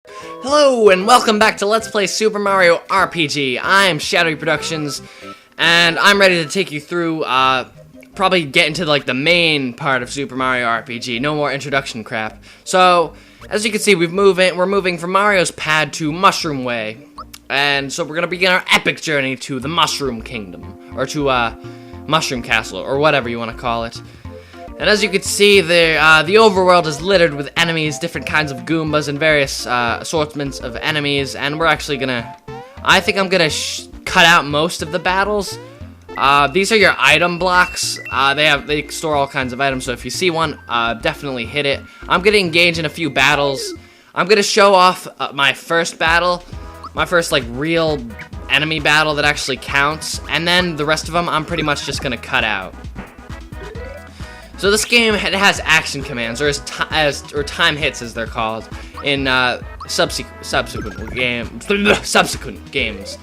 Hello and welcome back to Let's Play Super Mario RPG. I'm ShadowyProductions, and I'm ready to take you through, probably get into like the main part of Super Mario RPG. No more introduction crap. So, as you can see, we're moving from Mario's Pad to Mushroom Way, and so we're gonna begin our epic journey to the Mushroom Kingdom, or to Mushroom Castle, or whatever you want to call it. And as you can see, the overworld is littered with enemies, different kinds of Goombas, and various assortments of enemies. And we're actually gonna, I think I'm gonna cut out most of the battles. These are your item blocks. They store all kinds of items. So if you see one, definitely hit it. I'm gonna engage in a few battles. I'm gonna show off my first battle, my first like real enemy battle that actually counts, and then the rest of them I'm pretty much just gonna cut out. So this game, it has action commands, or time hits as they're called, in subsequent games.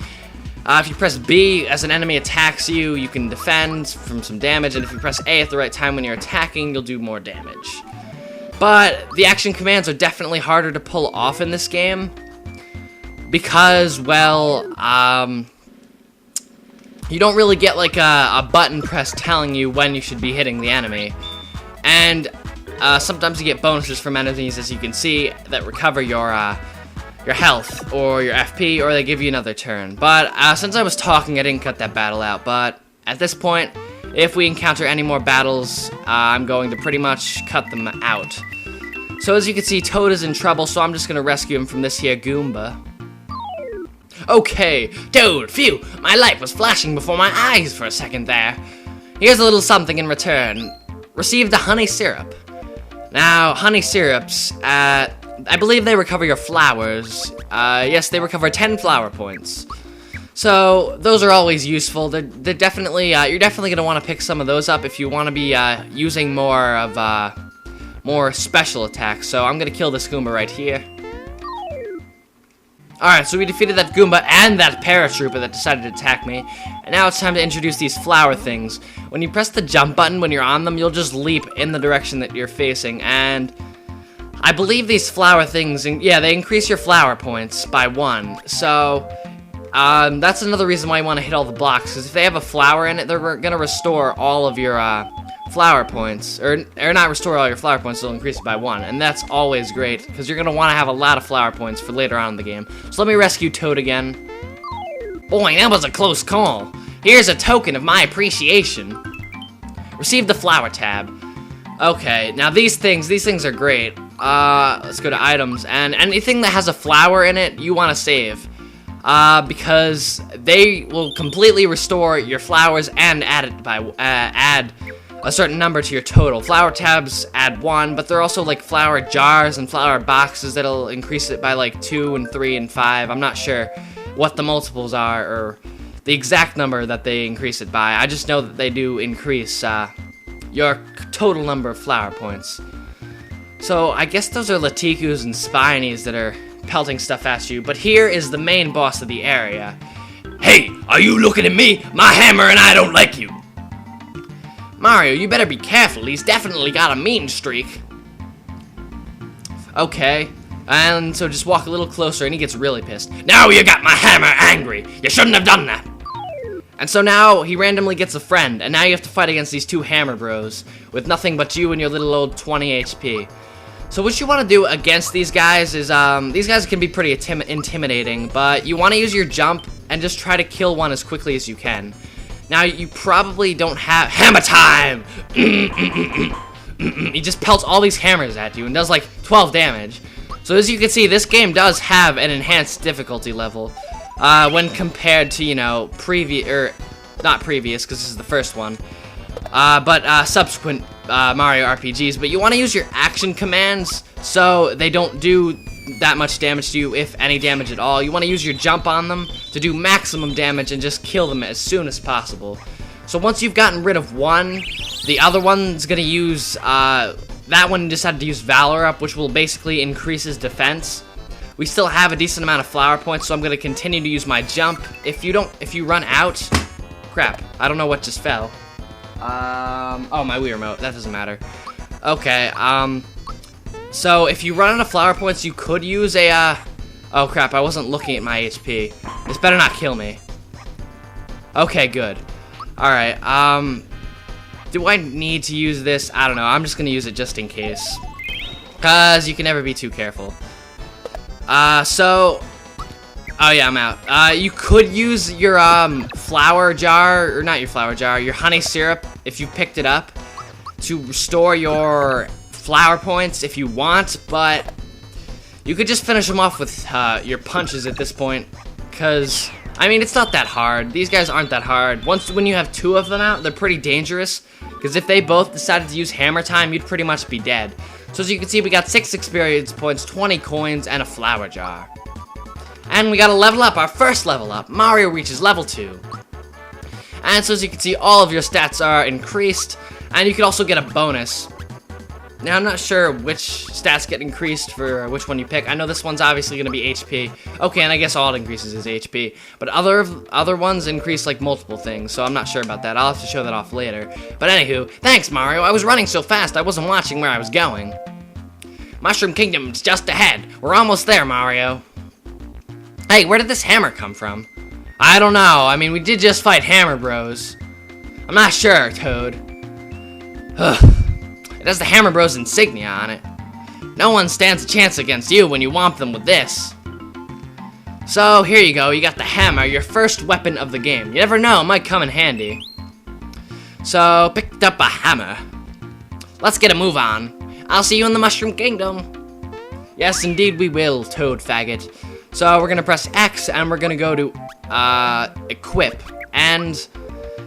If you press B as an enemy attacks you, you can defend from some damage, and if you press A at the right time when you're attacking, you'll do more damage. But the action commands are definitely harder to pull off in this game, because, well, you don't really get like a button press telling you when you should be hitting the enemy. And sometimes you get bonuses from enemies, as you can see, that recover your health or your FP, or they give you another turn. But since I was talking, I didn't cut that battle out. But at this point, if we encounter any more battles, I'm going to pretty much cut them out. So as you can see, Toad is in trouble, so I'm just going to rescue him from this here Goomba. Okay, Toad, phew, my light was flashing before my eyes for a second there. Here's a little something in return. Receive the honey syrup. Now, honey syrups, I believe they recover your flowers. Yes, they recover 10 flower points. So, those are always useful. They're definitely, you're definitely going to want to pick some of those up if you want to be using more of, more special attacks. So, I'm going to kill this Goomba right here. Alright, so we defeated that Goomba and that paratrooper that decided to attack me. And now it's time to introduce these flower things. When you press the jump button when you're on them, you'll just leap in the direction that you're facing. And I believe these flower things, yeah, they increase your flower points by 1. So, that's another reason why you want to hit all the blocks. Because if they have a flower in it, they're going to restore all of your flower points, or not restore all your flower points, they'll increase it by 1, and that's always great, because you're going to want to have a lot of flower points for later on in the game. So let me rescue Toad again. Boy, that was a close call. Here's a token of my appreciation. Receive the flower tab. Okay, now these things are great. Let's go to items, and anything that has a flower in it, you want to save. Because they will completely restore your flowers and add a certain number to your total. Flower tabs add 1, but they're also like flower jars and flower boxes that'll increase it by like 2 and 3 and 5. I'm not sure what the multiples are or the exact number that they increase it by. I just know that they do increase your total number of flower points. So I guess those are Latikus and Spinies that are pelting stuff at you, but here is the main boss of the area. Hey, are you looking at me? My hammer and I don't like you. Mario, you better be careful. He's definitely got a mean streak. Okay. And so just walk a little closer and he gets really pissed. Now you got my hammer angry. You shouldn't have done that. And so now he randomly gets a friend, and now you have to fight against these 2 hammer bros with nothing but you and your little old 20 HP. So what you want to do against these guys is, these guys can be pretty intimidating, but you want to use your jump and just try to kill one as quickly as you can. Now, you probably don't have hammer time! He just pelts all these hammers at you and does like 12 damage. So as you can see, this game does have an enhanced difficulty level when compared to, you know, not previous, because this is the first one, but subsequent Mario RPGs. But you want to use your action commands so they don't do that much damage to you, if any damage at all. You want to use your jump on them to do maximum damage and just kill them as soon as possible. So once you've gotten rid of one, the other one's gonna use, that one decided to use Valor Up, which will basically increase his defense. We still have a decent amount of flower points, so I'm gonna continue to use my jump. If you run out, crap, I don't know what just fell. Oh, my Wii remote, that doesn't matter. Okay, So if you run out of flower points, you could use a Oh crap, I wasn't looking at my HP. This better not kill me. Okay, good. Alright, do I need to use this? I don't know, I'm just gonna use it just in case. Cause you can never be too careful. Oh yeah, I'm out. You could use your, flour jar, or not your flour jar, your honey syrup, if you picked it up, to restore your flower points if you want, but you could just finish them off with, your punches at this point, cause, I mean, it's not that hard. These guys aren't that hard. When you have 2 of them out, they're pretty dangerous, because if they both decided to use hammer time, you'd pretty much be dead. So as you can see, we got 6 experience points, 20 coins, and a flower jar. And we gotta level up, our first level up. Mario reaches level 2. And so as you can see, all of your stats are increased, and you can also get a bonus. Now, I'm not sure which stats get increased for which one you pick. I know this one's obviously gonna be HP. Okay, and I guess all it increases is HP. But other ones increase, like, multiple things, so I'm not sure about that. I'll have to show that off later. But anywho, thanks, Mario. I was running so fast, I wasn't watching where I was going. Mushroom Kingdom's just ahead. We're almost there, Mario. Hey, where did this hammer come from? I don't know. I mean, we did just fight Hammer Bros. I'm not sure, Toad. Ugh. It has the Hammer Bros insignia on it. No one stands a chance against you when you whomp them with this. So, here you go. You got the hammer, your first weapon of the game. You never know, it might come in handy. So, picked up a hammer. Let's get a move on. I'll see you in the Mushroom Kingdom. Yes, indeed we will, Toad Faggot. So we're gonna press X and we're gonna go to equip, and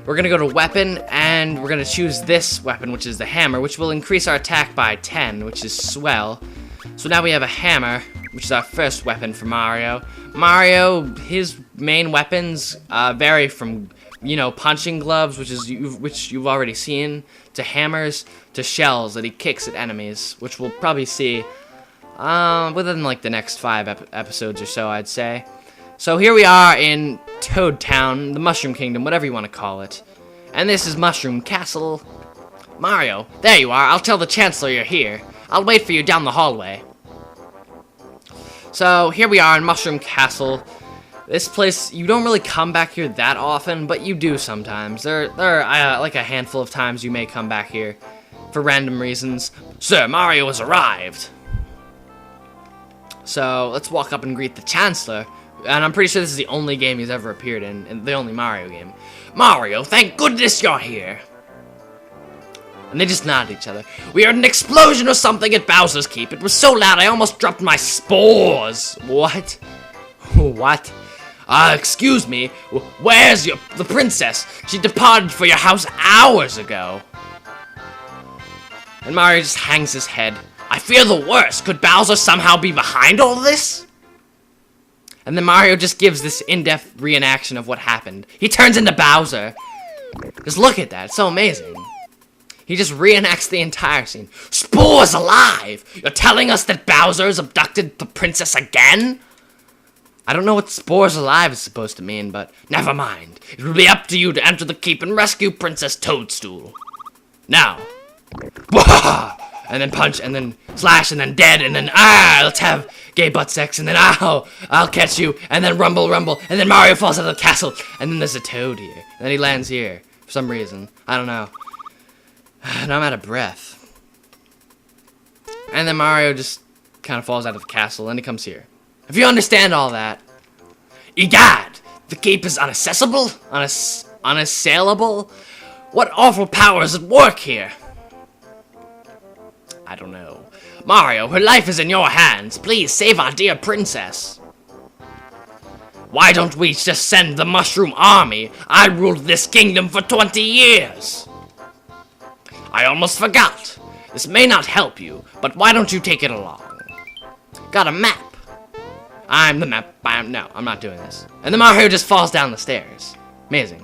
we're gonna go to weapon, and we're gonna choose this weapon, which is the hammer, which will increase our attack by 10, which is swell. So now we have a hammer, which is our first weapon for Mario. Mario, his main weapons vary from, you know, punching gloves, which you've already seen, to hammers, to shells that he kicks at enemies, which we'll probably see within like the next 5 episodes or so, I'd say. So here we are in Toad Town, the Mushroom Kingdom, whatever you want to call it. And this is Mushroom Castle. Mario, there you are. I'll tell the Chancellor you're here. I'll wait for you down the hallway. So here we are in Mushroom Castle. This place, you don't really come back here that often, but you do sometimes. There are like a handful of times you may come back here for random reasons. Sir, Mario has arrived. So, let's walk up and greet the Chancellor. And I'm pretty sure this is the only game he's ever appeared in, and the only Mario game. Mario, thank goodness you're here! And they just nod at each other. We heard an explosion or something at Bowser's Keep. It was so loud I almost dropped my spores. What? What? Excuse me. Where's the princess? She departed for your house hours ago. And Mario just hangs his head. I fear the worst. Could Bowser somehow be behind all this? And then Mario just gives this in-depth reenaction of what happened. He turns into Bowser. Just look at that. It's so amazing. He just reenacts the entire scene. Spores alive! You're telling us that Bowser has abducted the princess again? I don't know what Spores alive is supposed to mean, but never mind. It will be up to you to enter the keep and rescue Princess Toadstool. Now. And then punch, and then slash, and then dead, and then let's have gay butt sex, and then I'll catch you, and then rumble, rumble, and then Mario falls out of the castle, and then there's a toad here, and then he lands here, for some reason. I don't know. And I'm out of breath. And then Mario just kind of falls out of the castle, and he comes here. If you understand all that, egad, the keep is inaccessible, unassailable. What awful power is at work here? I don't know. Mario, her life is in your hands. Please save our dear princess. Why don't we just send the Mushroom Army? I ruled this kingdom for 20 years. I almost forgot. This may not help you, but why don't you take it along? Got a map. I'm the map. No, I'm not doing this. And then Mario just falls down the stairs. Amazing.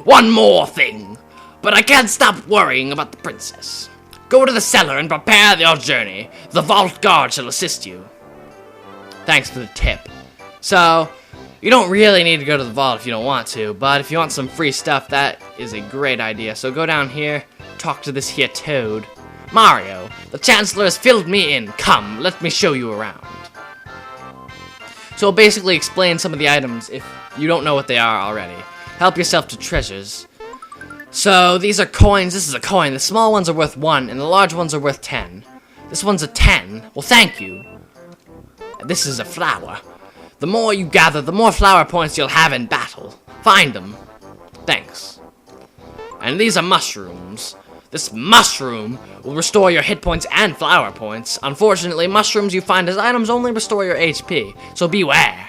One more thing. But I can't stop worrying about the princess. Go to the cellar and prepare your journey. The vault guard shall assist you. Thanks for the tip. So, you don't really need to go to the vault if you don't want to, but if you want some free stuff, that is a great idea. So go down here, talk to this here toad. Mario, the Chancellor has filled me in. Come, let me show you around. So it'll basically explain some of the items if you don't know what they are already. Help yourself to treasures. So these are coins. This is a coin. The small ones are worth 1, and the large ones are worth 10. This one's a 10. Well, thank you. This is a flower. The more you gather, the more flower points you'll have in battle. Find them. Thanks. And these are mushrooms. This mushroom will restore your hit points and flower points. Unfortunately, mushrooms you find as items only restore your HP, so beware.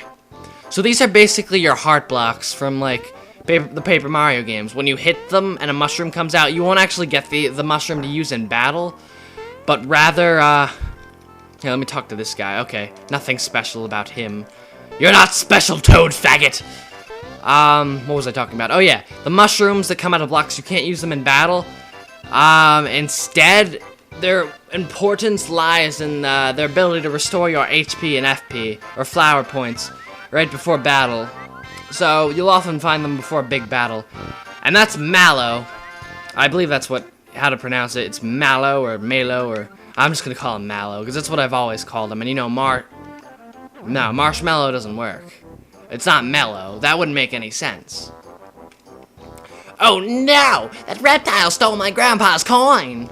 So these are basically your heart blocks from, like, the Paper Mario games. When you hit them and a mushroom comes out, you won't actually get the mushroom to use in battle, but rather, here, let me talk to this guy. Okay, nothing special about him. You're not special, Toad faggot! What was I talking about? Oh yeah, the mushrooms that come out of blocks, you can't use them in battle. Instead, their importance lies in their ability to restore your HP and FP, or flower points, right before battle. So, you'll often find them before a big battle. And that's Mallow. I believe that's how to pronounce it. It's Mallow, or Mallow, or... I'm just gonna call him Mallow, because that's what I've always called him. And you know, No, Marshmallow doesn't work. It's not Mellow. That wouldn't make any sense. Oh no! That reptile stole my grandpa's coin!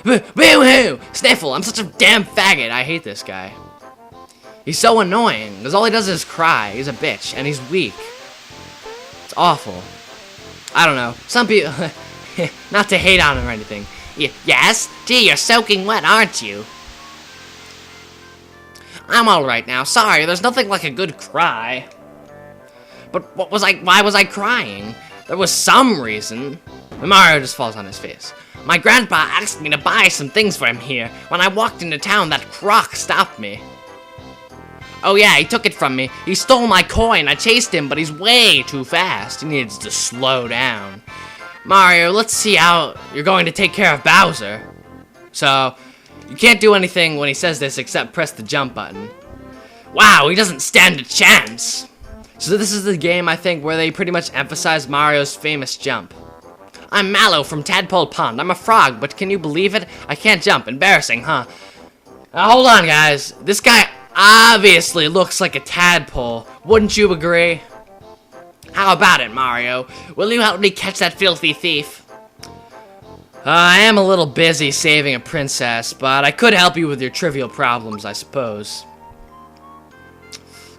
Boo-hoo! Sniffle, I'm such a damn faggot. I hate this guy. He's so annoying, because all he does is cry. He's a bitch, and he's weak. It's awful. I don't know. Some people... not to hate on him or anything. Yes? Gee, you're soaking wet, aren't you? I'm alright now. Sorry, there's nothing like a good cry. But why was I crying? There was some reason. Mario just falls on his face. My grandpa asked me to buy some things for him here. When I walked into town, that croc stopped me. Oh yeah, he took it from me. He stole my coin. I chased him, but he's way too fast. He needs to slow down. Mario, let's see how you're going to take care of Bowser. So, you can't do anything when he says this except press the jump button. Wow, he doesn't stand a chance. So this is the game, I think, where they pretty much emphasize Mario's famous jump. I'm Mallow from Tadpole Pond. I'm a frog, but can you believe it? I can't jump. Embarrassing, huh? Now, hold on, guys. This guy obviously looks like a tadpole. Wouldn't you agree? How about it, Mario? Will you help me catch that filthy thief? I am a little busy saving a princess, but I could help you with your trivial problems, I suppose.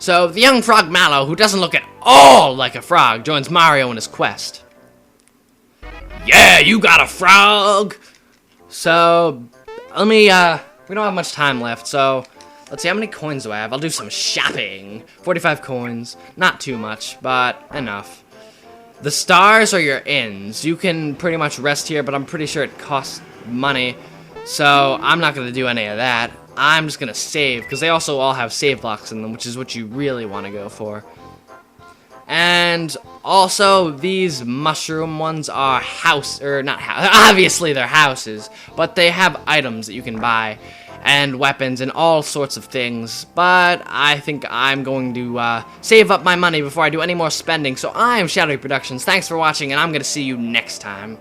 So, the young frog Mallow, who doesn't look at all like a frog, joins Mario in his quest. Yeah, you got a frog! So, let me, we don't have much time left, so let's see, how many coins do I have? I'll do some shopping. 45 coins. Not too much, but enough. The stars are your inns. You can pretty much rest here, but I'm pretty sure it costs money, so I'm not going to do any of that. I'm just going to save, because they also all have save blocks in them, which is what you really want to go for. And also, these mushroom ones are obviously they're houses, but they have items that you can buy, and weapons, and all sorts of things. But I think I'm going to save up my money before I do any more spending, so I'm ShadowyProductions. Thanks for watching, and I'm going to see you next time.